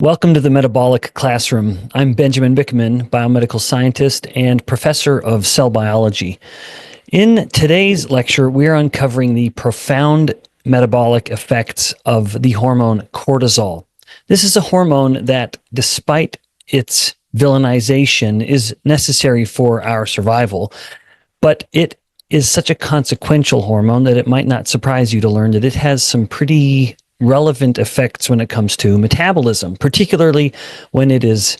Welcome to the Metabolic Classroom. I'm Benjamin Bikman, biomedical scientist and professor of cell biology. In today's lecture, we are uncovering the profound metabolic effects of the hormone cortisol. This is a hormone that, despite its villainization, is necessary for our survival, but it is such a consequential hormone that it might not surprise you to learn that it has some pretty relevant effects when it comes to metabolism, particularly when it is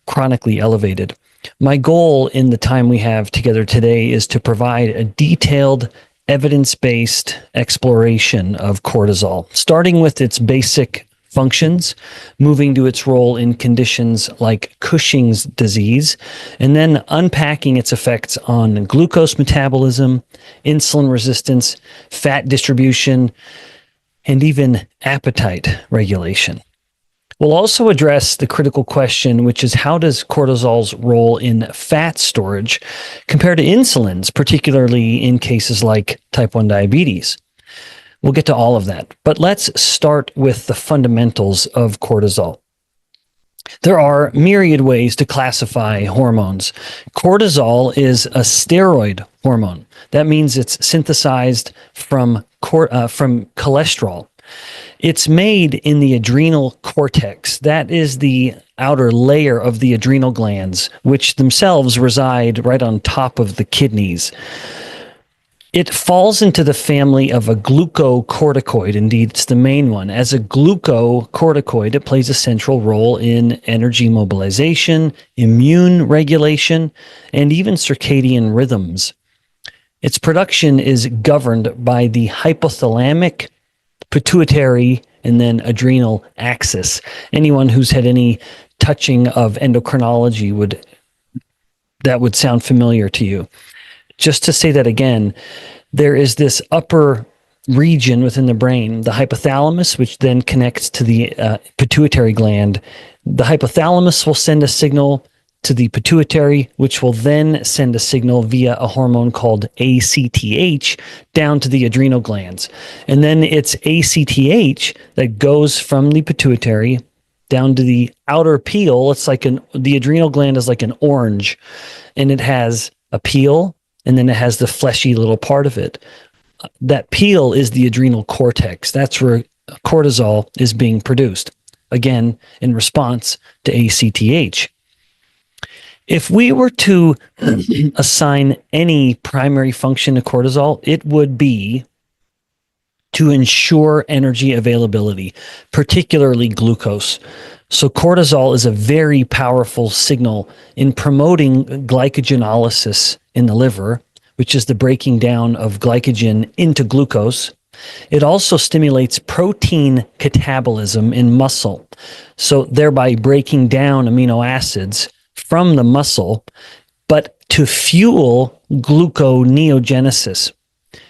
chronically elevated. My goal in the time we have together today is to provide a detailed, evidence-based exploration of cortisol, starting with its basic functions, moving to its role in conditions like Cushing's disease, and then unpacking its effects on glucose metabolism, insulin resistance, fat distribution, and even appetite regulation. We'll also address the critical question, which is how does cortisol's role in fat storage compare to insulin's, particularly in cases like type 1 diabetes? We'll get to all of that, but let's start with the fundamentals of cortisol. There are myriad ways to classify hormones. Cortisol is a steroid hormone. That means it's synthesized from cholesterol. It's made in the adrenal cortex. That is the outer layer of the adrenal glands, which themselves reside right on top of the kidneys. It falls into the family of a glucocorticoid. Indeed, it's the main one. As a glucocorticoid, it plays a central role in energy mobilization, immune regulation, and even circadian rhythms. Its production is governed by the hypothalamic, pituitary, and then adrenal axis. Anyone who's had any touching of endocrinology that would sound familiar to you. Just to say that again, there is this upper region within the brain, the hypothalamus, which then connects to the pituitary gland. The hypothalamus will send a signal to the pituitary, which will then send a signal via a hormone called ACTH down to the adrenal glands. And then it's ACTH that goes from the pituitary down to the outer peel. It's like the adrenal gland is like an orange, and it has a peel, and then it has the fleshy little part of it. That peel is the adrenal cortex. That's where cortisol is being produced, again, in response to ACTH. If we were to assign any primary function to cortisol, it would be to ensure energy availability, particularly glucose. So cortisol is a very powerful signal in promoting glycogenolysis in the liver, which is the breaking down of glycogen into glucose. It also stimulates protein catabolism in muscle, so thereby breaking down amino acids from the muscle, but to fuel gluconeogenesis.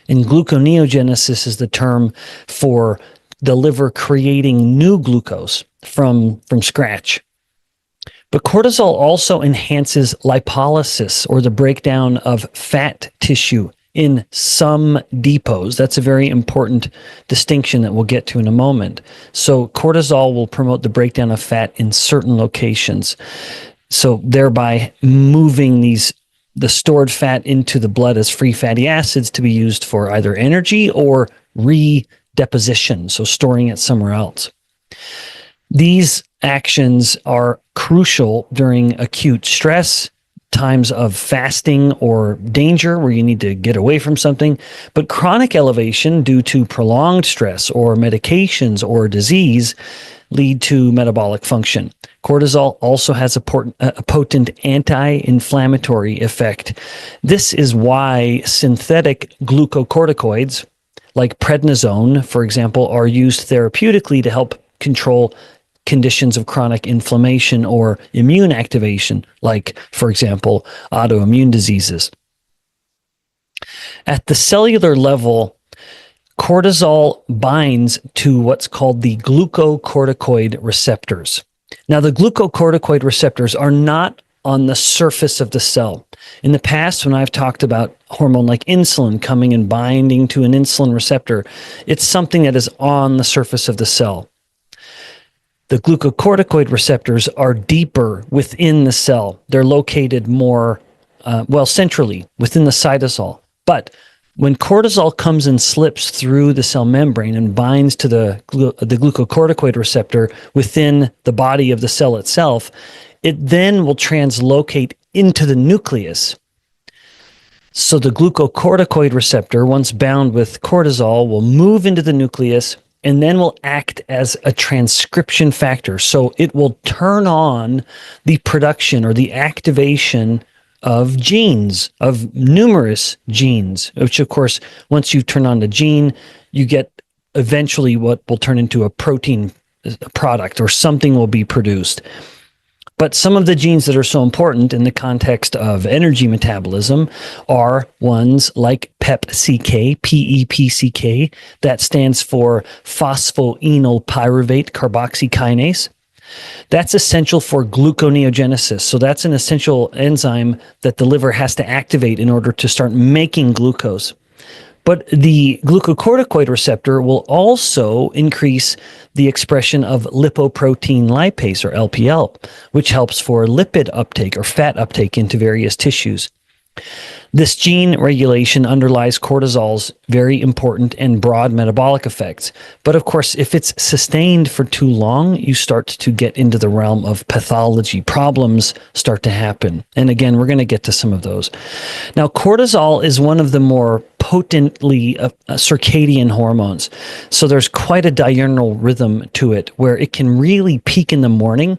And gluconeogenesis is the term for the liver creating new glucose from scratch. But cortisol also enhances lipolysis, or the breakdown of fat tissue in some depots. That's a very important distinction that we'll get to in a moment. So cortisol will promote the breakdown of fat in certain locations, so thereby moving the stored fat into the blood as free fatty acids to be used for either energy or redeposition, so storing it somewhere else. These actions are crucial during acute stress, times of fasting or danger where you need to get away from something, but chronic elevation due to prolonged stress or medications or disease lead to metabolic function. Cortisol also has a potent anti-inflammatory effect. This is why synthetic glucocorticoids like prednisone, for example, are used therapeutically to help control conditions of chronic inflammation or immune activation, like, for example, autoimmune diseases. At the cellular level, cortisol binds to what's called the glucocorticoid receptors. Now, the glucocorticoid receptors are not on the surface of the cell. In the past, when I've talked about hormone like insulin coming and binding to an insulin receptor, it's something that is on the surface of the cell. The glucocorticoid receptors are deeper within the cell. They're located more, centrally within the cytosol. But when cortisol comes and slips through the cell membrane and binds to the glucocorticoid receptor within the body of the cell itself, it then will translocate into the nucleus. So the glucocorticoid receptor, once bound with cortisol, will move into the nucleus and then will act as a transcription factor. So it will turn on the production or the activation of genes, of numerous genes, which of course, once you turn on the gene, you get eventually what will turn into a protein product or something will be produced. But some of the genes that are so important in the context of energy metabolism are ones like PEPCK, PEPCK, that stands for phosphoenol pyruvate carboxykinase. That's essential for gluconeogenesis. So that's an essential enzyme that the liver has to activate in order to start making glucose. But the glucocorticoid receptor will also increase the expression of lipoprotein lipase, or LPL, which helps for lipid uptake or fat uptake into various tissues. This gene regulation underlies cortisol's very important and broad metabolic effects. But of course, if it's sustained for too long, you start to get into the realm of pathology. Problems start to happen. And again, we're going to get to some of those. Now, cortisol is one of the more potently circadian hormones. So there's quite a diurnal rhythm to it where it can really peak in the morning,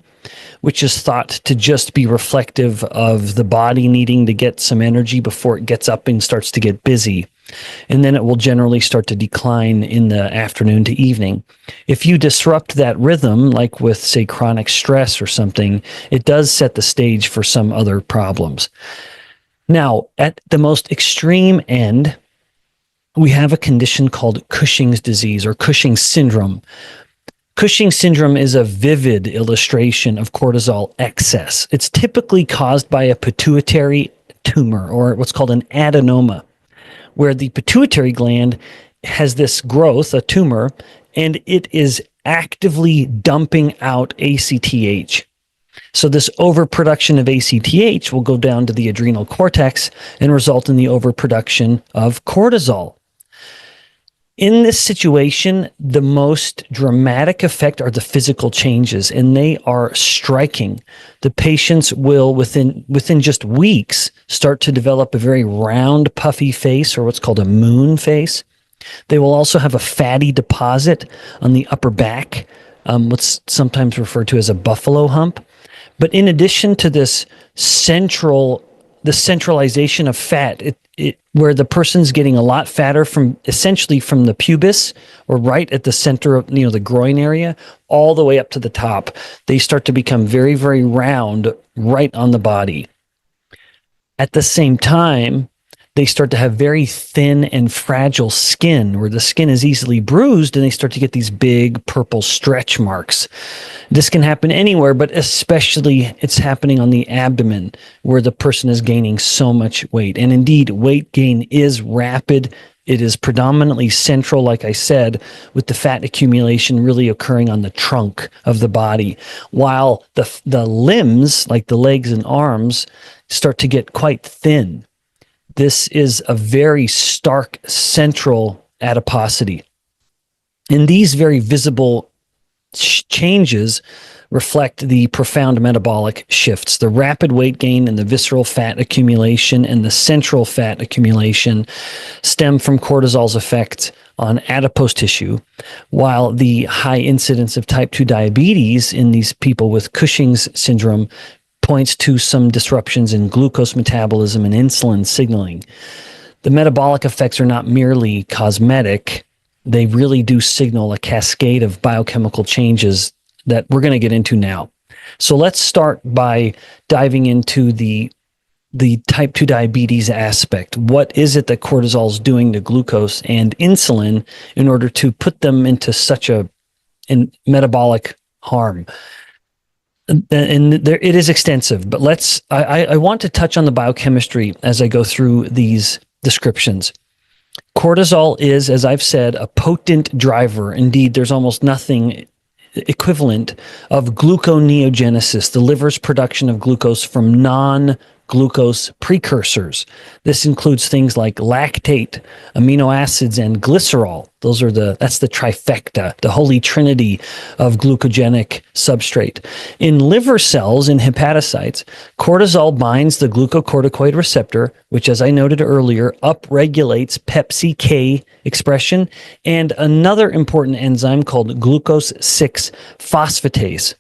which is thought to just be reflective of the body needing to get some energy before it gets up and starts to get busy. And then it will generally start to decline in the afternoon to evening. If you disrupt that rhythm, like with, say, chronic stress or something, it does set the stage for some other problems. Now, at the most extreme end, we have a condition called Cushing's disease or Cushing's syndrome. Cushing's syndrome is a vivid illustration of cortisol excess. It's typically caused by a pituitary tumor, or what's called an adenoma, where the pituitary gland has this growth, a tumor, and it is actively dumping out ACTH. So this overproduction of ACTH will go down to the adrenal cortex and result in the overproduction of cortisol. In this situation, the most dramatic effect are the physical changes, and they are striking. The patients will, within just weeks, start to develop a very round, puffy face, or what's called a moon face. They will also have a fatty deposit on the upper back, what's sometimes referred to as a buffalo hump. But in addition to this centralization of fat, where the person's getting a lot fatter essentially from the pubis, or right at the center of the groin area, all the way up to the top. They start to become very, very round right on the body. At the same time, they start to have very thin and fragile skin, where the skin is easily bruised, and they start to get these big purple stretch marks. This can happen anywhere, but especially it's happening on the abdomen, where the person is gaining so much weight. And indeed, weight gain is rapid. It is predominantly central, like I said, with the fat accumulation really occurring on the trunk of the body, while the limbs, like the legs and arms, start to get quite thin. This is a very stark central adiposity. And these very visible changes reflect the profound metabolic shifts. The rapid weight gain and the visceral fat accumulation and the central fat accumulation stem from cortisol's effect on adipose tissue, while the high incidence of type 2 diabetes in these people with Cushing's syndrome points to some disruptions in glucose metabolism and insulin signaling. The metabolic effects are not merely cosmetic. They really do signal a cascade of biochemical changes that we're going to get into now. So let's start by diving into the type 2 diabetes aspect. What is it that cortisol is doing to glucose and insulin in order to put them into such a metabolic harm? And it is extensive, but I want to touch on the biochemistry as I go through these descriptions. Cortisol is, as I've said, a potent driver. Indeed, there's almost nothing equivalent of gluconeogenesis, the liver's production of glucose from non-glucose precursors. This includes things like lactate, amino acids, and glycerol. That's the trifecta, the holy trinity of glucogenic substrate. In liver cells, in hepatocytes, cortisol binds the glucocorticoid receptor, which, as I noted earlier, upregulates pepsi-K expression and another important enzyme called glucose 6-phosphatase.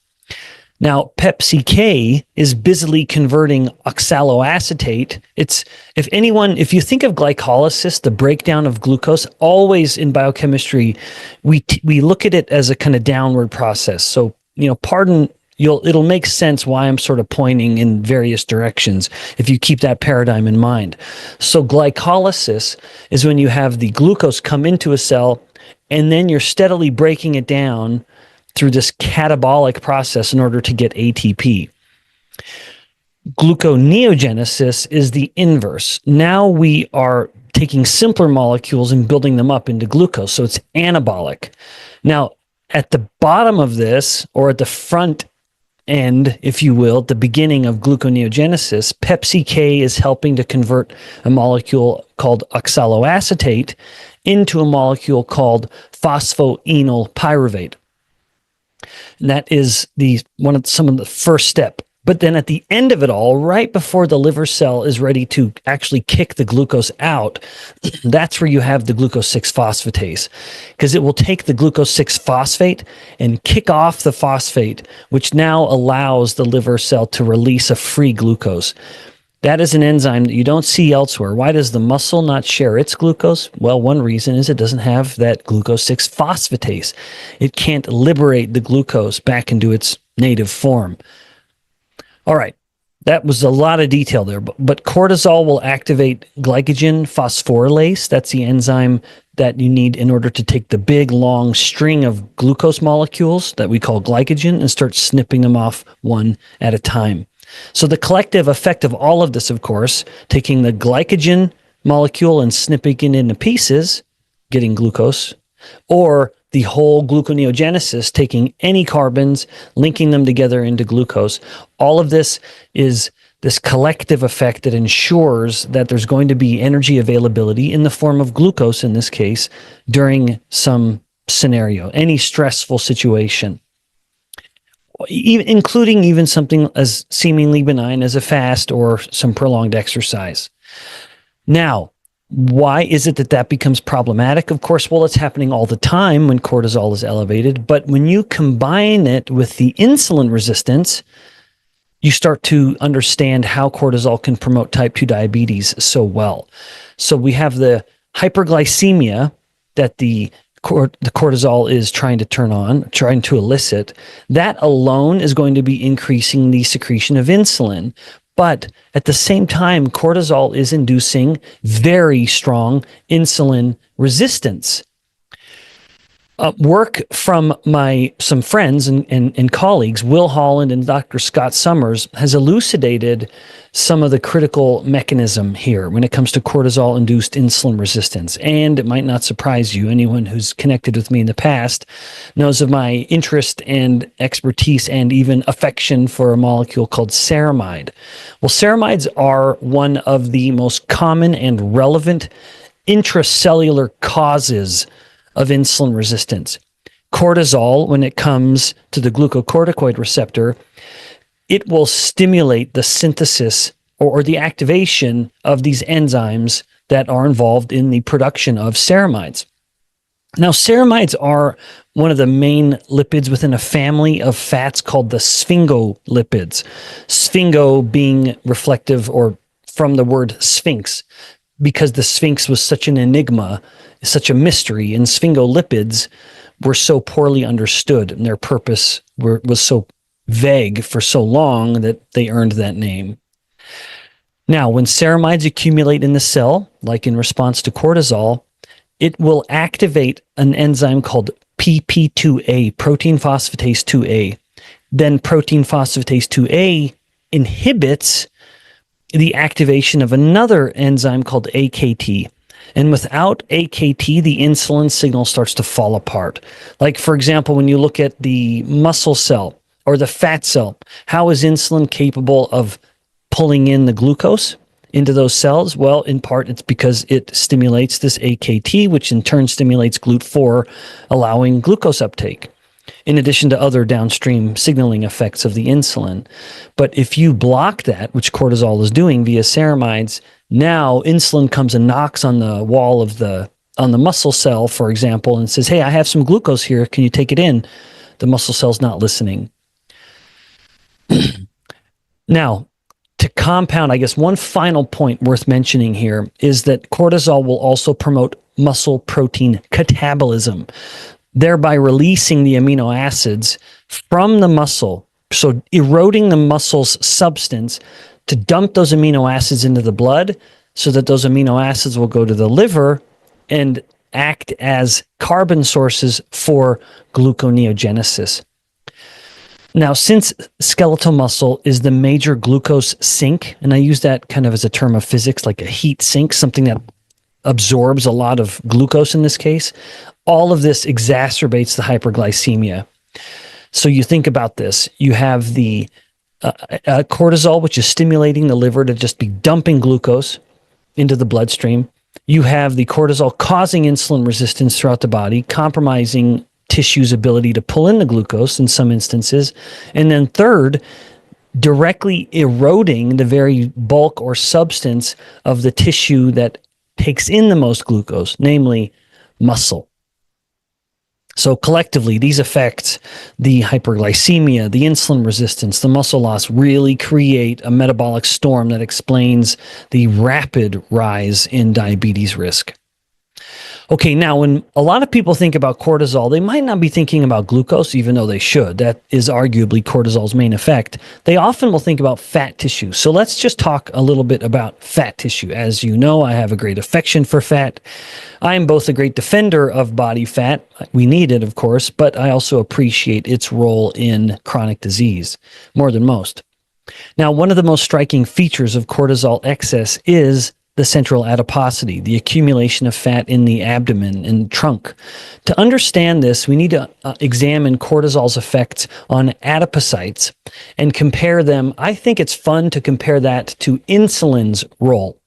Now, pepsi-K is busily converting oxaloacetate. If you think of glycolysis, the breakdown of glucose, always in biochemistry, we look at it as a kind of downward process. So, it'll make sense why I'm sort of pointing in various directions if you keep that paradigm in mind. So glycolysis is when you have the glucose come into a cell and then you're steadily breaking it down through this catabolic process in order to get ATP. Gluconeogenesis is the inverse. Now we are taking simpler molecules and building them up into glucose, so it's anabolic. Now, at the bottom of this, or at the front end, if you will, at the beginning of gluconeogenesis, pepsi-K is helping to convert a molecule called oxaloacetate into a molecule called phosphoenol pyruvate. And that is some of the first step. But then at the end of it all, right before the liver cell is ready to actually kick the glucose out, that's where you have the glucose 6-phosphatase, because it will take the glucose 6-phosphate and kick off the phosphate, which now allows the liver cell to release a free glucose. That is an enzyme that you don't see elsewhere. Why does the muscle not share its glucose? Well, one reason is it doesn't have that glucose 6-phosphatase. It can't liberate the glucose back into its native form. All right, that was a lot of detail there, but cortisol will activate glycogen phosphorylase. That's the enzyme that you need in order to take the big, long string of glucose molecules that we call glycogen and start snipping them off one at a time. So the collective effect of all of this, of course, taking the glycogen molecule and snipping it into pieces, getting glucose, or the whole gluconeogenesis, taking any carbons, linking them together into glucose. All of this is this collective effect that ensures that there's going to be energy availability in the form of glucose, in this case, during some scenario, any stressful situation, including even something as seemingly benign as a fast or some prolonged exercise. Now, why is it that becomes problematic? Of course, well, it's happening all the time when cortisol is elevated, but when you combine it with the insulin resistance, you start to understand how cortisol can promote type 2 diabetes so well. So we have the hyperglycemia that the cortisol is trying to elicit. That alone is going to be increasing the secretion of insulin. But at the same time, cortisol is inducing very strong insulin resistance. Work from some friends and colleagues, Will Holland and Dr. Scott Summers, has elucidated some of the critical mechanism here when it comes to cortisol-induced insulin resistance. And it might not surprise you, anyone who's connected with me in the past knows of my interest and expertise and even affection for a molecule called ceramide. Well, ceramides are one of the most common and relevant intracellular causes of insulin resistance. Cortisol, when it comes to the glucocorticoid receptor, it will stimulate the synthesis or the activation of these enzymes that are involved in the production of ceramides. Now, ceramides are one of the main lipids within a family of fats called the sphingolipids. Sphingo being reflective or from the word sphinx, because the Sphinx was such an enigma, such a mystery, and sphingolipids were so poorly understood, and their purpose was so vague for so long that they earned that name. Now, when ceramides accumulate in the cell, like in response to cortisol, it will activate an enzyme called PP2A, protein phosphatase 2A. Then protein phosphatase 2A inhibits the activation of another enzyme called AKT. And without AKT, the insulin signal starts to fall apart. Like, for example, when you look at the muscle cell or the fat cell, how is insulin capable of pulling in the glucose into those cells? Well, in part, it's because it stimulates this AKT, which in turn stimulates GLUT4, allowing glucose uptake, in addition to other downstream signaling effects of the insulin. But if you block that, which cortisol is doing via ceramides, now insulin comes and knocks on the wall of on the muscle cell, for example, and says, hey, I have some glucose here. Can you take it in? The muscle cell's not listening. Now, to compound, I guess one final point worth mentioning here is that cortisol will also promote muscle protein catabolism, thereby releasing the amino acids from the muscle, so eroding the muscle's substance to dump those amino acids into the blood so that those amino acids will go to the liver and act as carbon sources for gluconeogenesis. Now, since skeletal muscle is the major glucose sink, and I use that kind of as a term of physics, like a heat sink, something that absorbs a lot of glucose in this case, all of this exacerbates the hyperglycemia. So you think about this. You have the cortisol, which is stimulating the liver to just be dumping glucose into the bloodstream. You have the cortisol causing insulin resistance throughout the body, compromising tissue's ability to pull in the glucose in some instances. And then third, directly eroding the very bulk or substance of the tissue that takes in the most glucose, namely muscle. So collectively, these effects, the hyperglycemia, the insulin resistance, the muscle loss, really create a metabolic storm that explains the rapid rise in diabetes risk. Okay, now when a lot of people think about cortisol, they might not be thinking about glucose, even though they should. That is arguably cortisol's main effect. They often will think about fat tissue. So let's just talk a little bit about fat tissue. As you know, I have a great affection for fat. I am both a great defender of body fat. We need it, of course, but I also appreciate its role in chronic disease more than most. Now, one of the most striking features of cortisol excess is the central adiposity, the accumulation of fat in the abdomen and trunk. To understand this, we need to examine cortisol's effects on adipocytes and compare them. I think it's fun to compare that to insulin's role.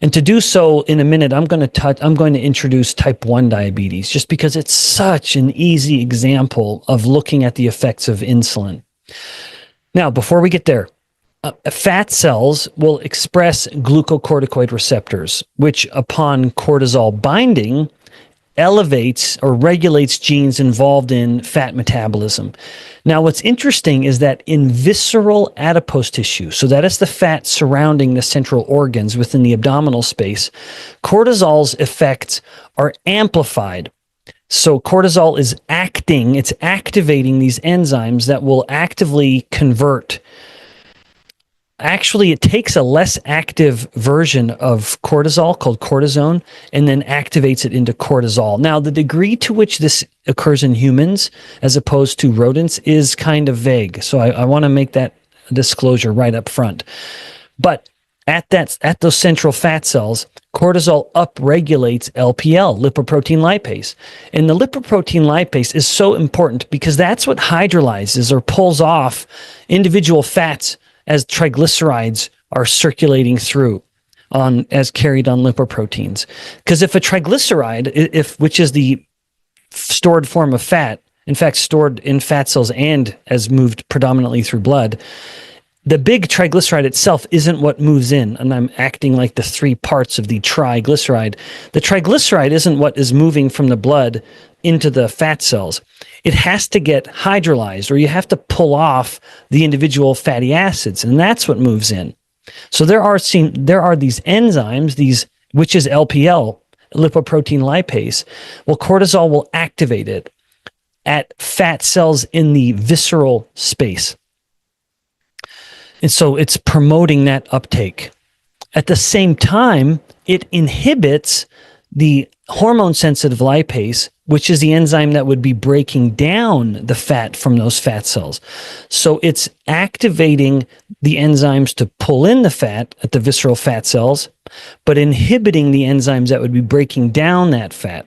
And to do so in a minute, I'm going to introduce type 1 diabetes, just because it's such an easy example of looking at the effects of insulin. Now, before we get there, fat cells will express glucocorticoid receptors, which upon cortisol binding elevates or regulates genes involved in fat metabolism. Now, what's interesting is that in visceral adipose tissue, so that is the fat surrounding the central organs within the abdominal space, cortisol's effects are amplified. So cortisol is it's activating these enzymes that will actively convert. Actually, it takes a less active version of cortisol called cortisone and then activates it into cortisol. Now, the degree to which this occurs in humans as opposed to rodents is kind of vague. So I want to make that disclosure right up front. But at those central fat cells, cortisol upregulates LPL, lipoprotein lipase. And the lipoprotein lipase is so important because that's what hydrolyzes or pulls off individual fats as triglycerides are circulating through as carried on lipoproteins. Because if a triglyceride, which is the stored form of fat, in fact, stored in fat cells and as moved predominantly through blood, the big triglyceride itself isn't what moves in, and I'm acting like the three parts of the triglyceride. The triglyceride isn't what is moving from the blood into the fat cells. It has to get hydrolyzed, or you have to pull off the individual fatty acids, and that's what moves in. So there are these enzymes, which is LPL, lipoprotein lipase. Well, cortisol will activate it at fat cells in the visceral space. And so it's promoting that uptake. At the same time, it inhibits the hormone-sensitive lipase, which is the enzyme that would be breaking down the fat from those fat cells. So it's activating the enzymes to pull in the fat at the visceral fat cells, but inhibiting the enzymes that would be breaking down that fat.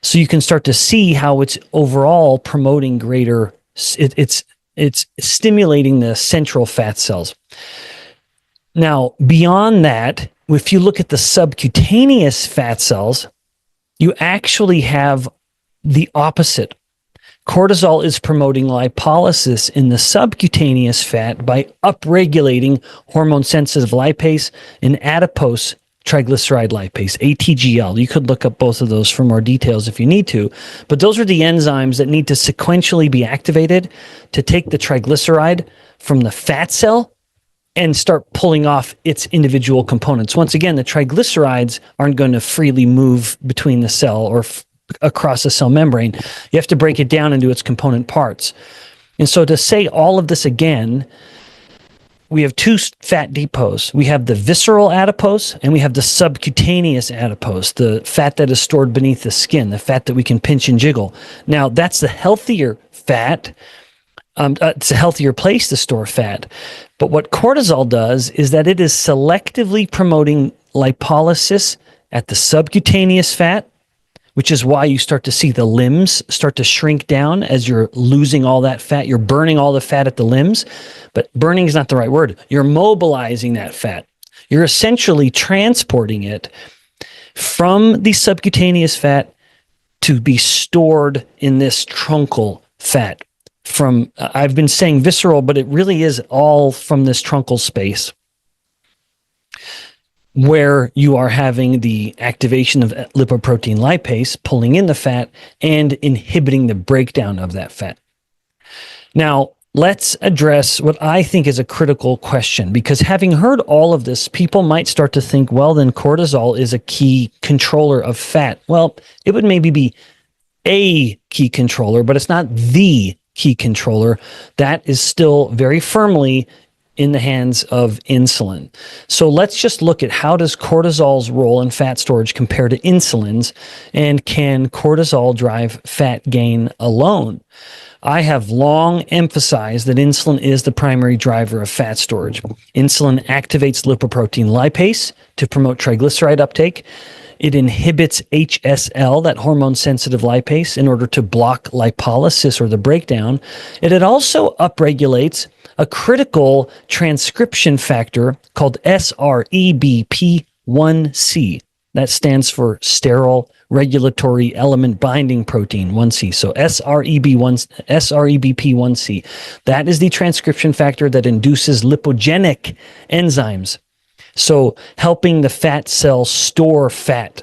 So you can start to see how it's overall promoting greater, it's stimulating the central fat cells. Now, beyond that, if you look at the subcutaneous fat cells, you actually have the opposite. Cortisol is promoting lipolysis in the subcutaneous fat by upregulating hormone-sensitive lipase and adipose triglyceride lipase, ATGL. You could look up both of those for more details if you need to, but those are the enzymes that need to sequentially be activated to take the triglyceride from the fat cell and start pulling off its individual components. Once again, the triglycerides aren't going to freely move between the cell or across the cell membrane. You have to break it down into its component parts. And so to say all of this again, we have two fat depots. We have the visceral adipose and we have the subcutaneous adipose, the fat that is stored beneath the skin, the fat that we can pinch and jiggle. Now, that's the healthier fat. It's a healthier place to store fat. But what cortisol does is that it is selectively promoting lipolysis at the subcutaneous fat, which is why you start to see the limbs start to shrink down as you're losing all that fat. You're burning all the fat at the limbs, but burning is not the right word. You're mobilizing that fat. You're essentially transporting it from the subcutaneous fat to be stored in this truncal fat. I've been saying visceral, but it really is all from this truncal space where you are having the activation of lipoprotein lipase, pulling in the fat and inhibiting the breakdown of that fat. Now, let's address what I think is a critical question, because having heard all of this, people might start to think, well, then cortisol is a key controller of fat. Well, it would maybe be a key controller, but it's not the key controller. That is still very firmly in the hands of insulin. So let's just look at how does cortisol's role in fat storage compare to insulin's, and can cortisol drive fat gain alone? I have long emphasized that insulin is the primary driver of fat storage. Insulin activates lipoprotein lipase to promote triglyceride uptake. It inhibits HSL, that hormone-sensitive lipase, in order to block lipolysis or the breakdown. And it also upregulates a critical transcription factor called SREBP1C. That stands for sterile regulatory element binding protein 1C. So SREBP1C. That is the transcription factor that induces lipogenic enzymes. So helping the fat cell store fat,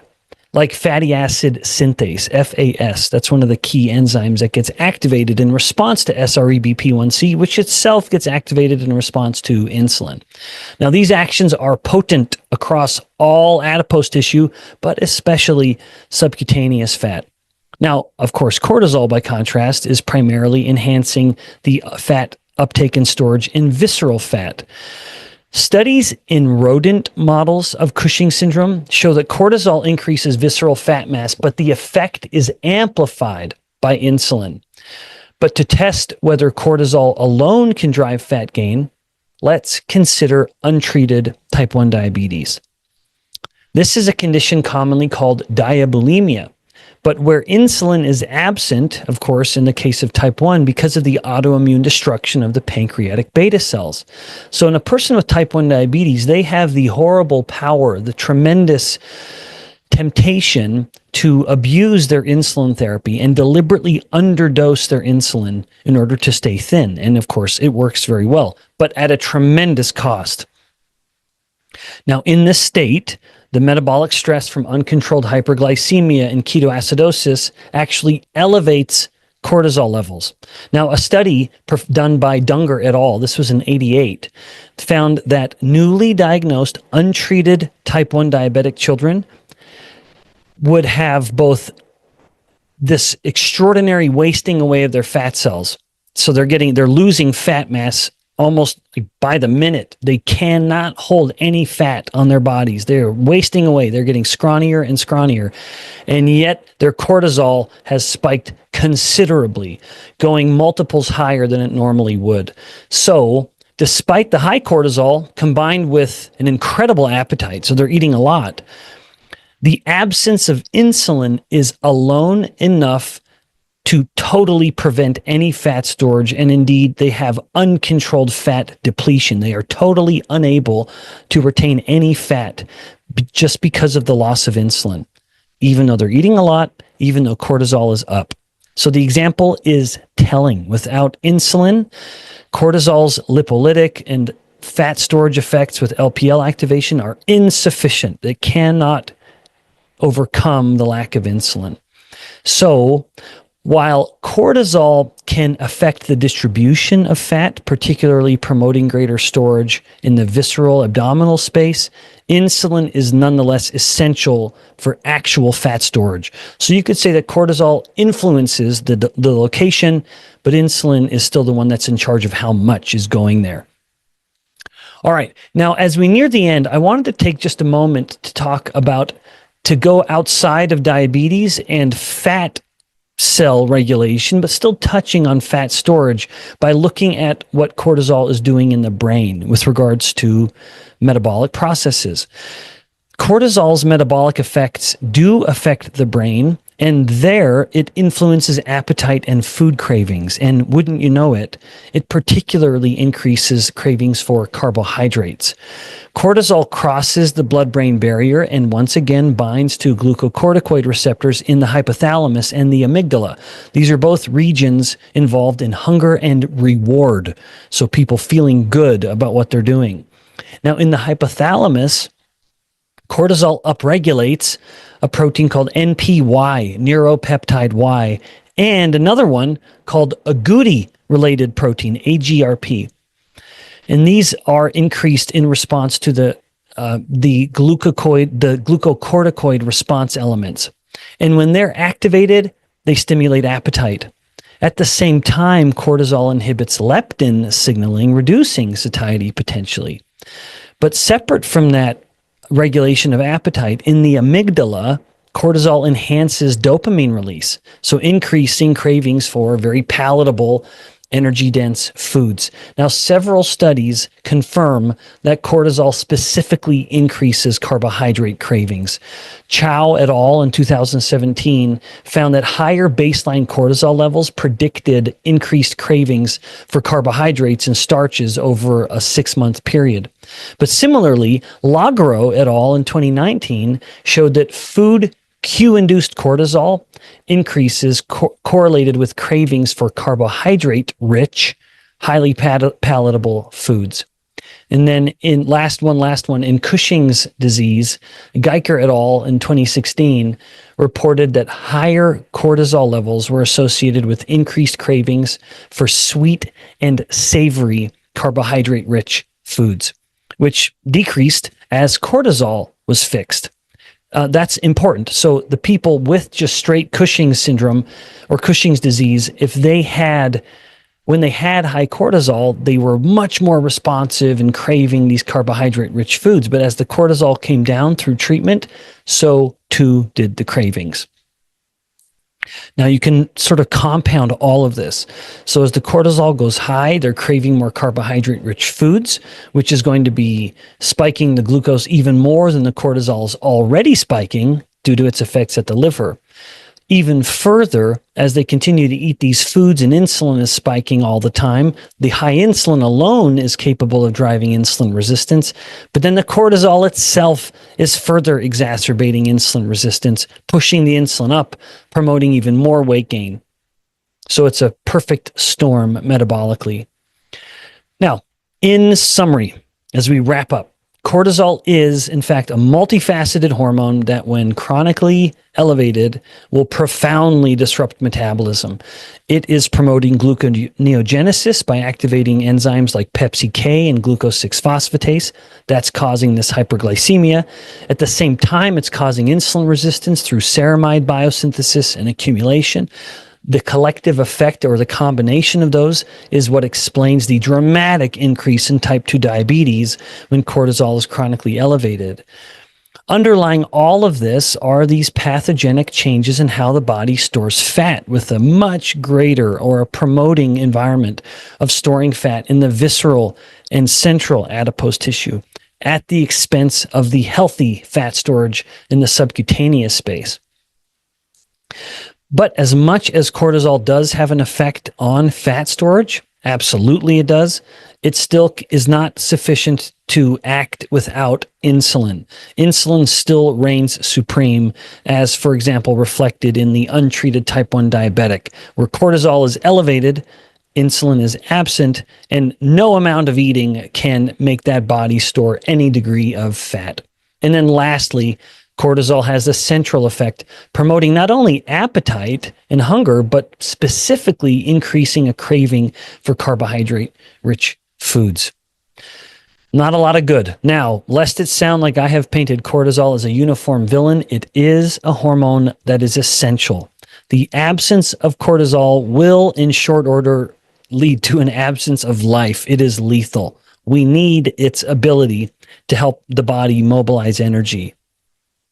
like fatty acid synthase, FAS. That's one of the key enzymes that gets activated in response to SREBP1C, which itself gets activated in response to insulin. Now, these actions are potent across all adipose tissue, but especially subcutaneous fat. Now, of course, cortisol, by contrast, is primarily enhancing the fat uptake and storage in visceral fat. Studies in rodent models of Cushing syndrome show that cortisol increases visceral fat mass, but the effect is amplified by insulin. But to test whether cortisol alone can drive fat gain, let's consider untreated type 1 diabetes. This is a condition commonly called diabulimia, but where insulin is absent, of course, in the case of type 1, because of the autoimmune destruction of the pancreatic beta cells. So in a person with type 1 diabetes, they have the horrible power, the tremendous temptation to abuse their insulin therapy and deliberately underdose their insulin in order to stay thin. And of course, it works very well, but at a tremendous cost. Now, in this state, the metabolic stress from uncontrolled hyperglycemia and ketoacidosis actually elevates cortisol levels. Now, a study done by Dunger et al., this was in 1988, found that newly diagnosed untreated type 1 diabetic children would have both this extraordinary wasting away of their fat cells. So they're losing fat mass almost by the minute. They cannot hold any fat on their bodies. They're wasting away. They're getting scrawnier and scrawnier. And yet their cortisol has spiked considerably, going multiples higher than it normally would. So despite the high cortisol combined with an incredible appetite, so they're eating a lot, the absence of insulin is alone enough to totally prevent any fat storage. And indeed, they have uncontrolled fat depletion. They are totally unable to retain any fat just because of the loss of insulin, even though they're eating a lot, even though cortisol is up. So the example is telling. Without insulin, cortisol's lipolytic and fat storage effects with LPL activation are insufficient. They cannot overcome the lack of insulin. So while cortisol can affect the distribution of fat, particularly promoting greater storage in the visceral abdominal space, insulin is nonetheless essential for actual fat storage. So you could say that cortisol influences the location, but insulin is still the one that's in charge of how much is going there. All right. Now, as we near the end, I wanted to take just a moment to talk about to go outside of diabetes and fat cell regulation, but still touching on fat storage by looking at what cortisol is doing in the brain with regards to metabolic processes. Cortisol's metabolic effects do affect the brain, and there it influences appetite and food cravings. And wouldn't you know it, it particularly increases cravings for carbohydrates. Cortisol crosses the blood-brain barrier and once again binds to glucocorticoid receptors in the hypothalamus and the amygdala. These are both regions involved in hunger and reward, so people feeling good about what they're doing. Now, in the hypothalamus, cortisol upregulates a protein called NPY, neuropeptide Y, and another one called agouti-related protein, AGRP. And these are increased in response to the glucocorticoid response elements. And when they're activated, they stimulate appetite. At the same time, cortisol inhibits leptin signaling, reducing satiety potentially. But separate from that regulation of appetite, in the amygdala, cortisol enhances dopamine release, so increasing cravings for very palatable, energy-dense foods. Now, several studies confirm that cortisol specifically increases carbohydrate cravings. Chow et al. In 2017 found that higher baseline cortisol levels predicted increased cravings for carbohydrates and starches over a 6-month period. But similarly, Lagro et al. In 2019 showed that food cue-induced cortisol increases correlated with cravings for carbohydrate-rich, highly palatable foods. And then in last one, in Cushing's disease, Geiker et al. In 2016 reported that higher cortisol levels were associated with increased cravings for sweet and savory carbohydrate-rich foods, which decreased as cortisol was fixed. That's important. So the people with just straight Cushing's syndrome or Cushing's disease, when they had high cortisol, they were much more responsive and craving these carbohydrate-rich foods. But as the cortisol came down through treatment, so too did the cravings. Now you can sort of compound all of this. So as the cortisol goes high, they're craving more carbohydrate-rich foods, which is going to be spiking the glucose even more than the cortisol is already spiking due to its effects at the liver. Even further, as they continue to eat these foods and insulin is spiking all the time, the high insulin alone is capable of driving insulin resistance, but then the cortisol itself is further exacerbating insulin resistance, pushing the insulin up, promoting even more weight gain. So it's a perfect storm metabolically. Now, in summary, as we wrap up, cortisol is, in fact, a multifaceted hormone that, when chronically elevated, will profoundly disrupt metabolism. It is promoting gluconeogenesis by activating enzymes like PepsiK and glucose-6-phosphatase. That's causing this hyperglycemia. At the same time, it's causing insulin resistance through ceramide biosynthesis and accumulation. The collective effect or the combination of those is what explains the dramatic increase in type 2 diabetes when cortisol is chronically elevated. Underlying all of this are these pathogenic changes in how the body stores fat, with a much greater or a promoting environment of storing fat in the visceral and central adipose tissue at the expense of the healthy fat storage in the subcutaneous space. But as much as cortisol does have an effect on fat storage, absolutely it does, it still is not sufficient to act without insulin. Insulin still reigns supreme, as, for example, reflected in the untreated type 1 diabetic, where cortisol is elevated, insulin is absent, and no amount of eating can make that body store any degree of fat. And then lastly, cortisol has a central effect, promoting not only appetite and hunger, but specifically increasing a craving for carbohydrate-rich foods. Not a lot of good. Now, lest it sound like I have painted cortisol as a uniform villain, it is a hormone that is essential. The absence of cortisol will, in short order, lead to an absence of life. It is lethal. We need its ability to help the body mobilize energy.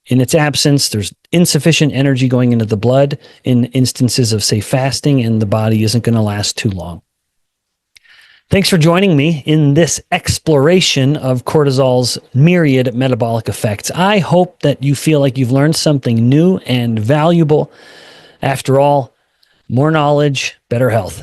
In its absence, there's insufficient energy going into the blood in instances of, say, fasting, and the body isn't going to last too long. Thanks for joining me in this exploration of cortisol's myriad metabolic effects. I hope that you feel like you've learned something new and valuable. After all, more knowledge, better health.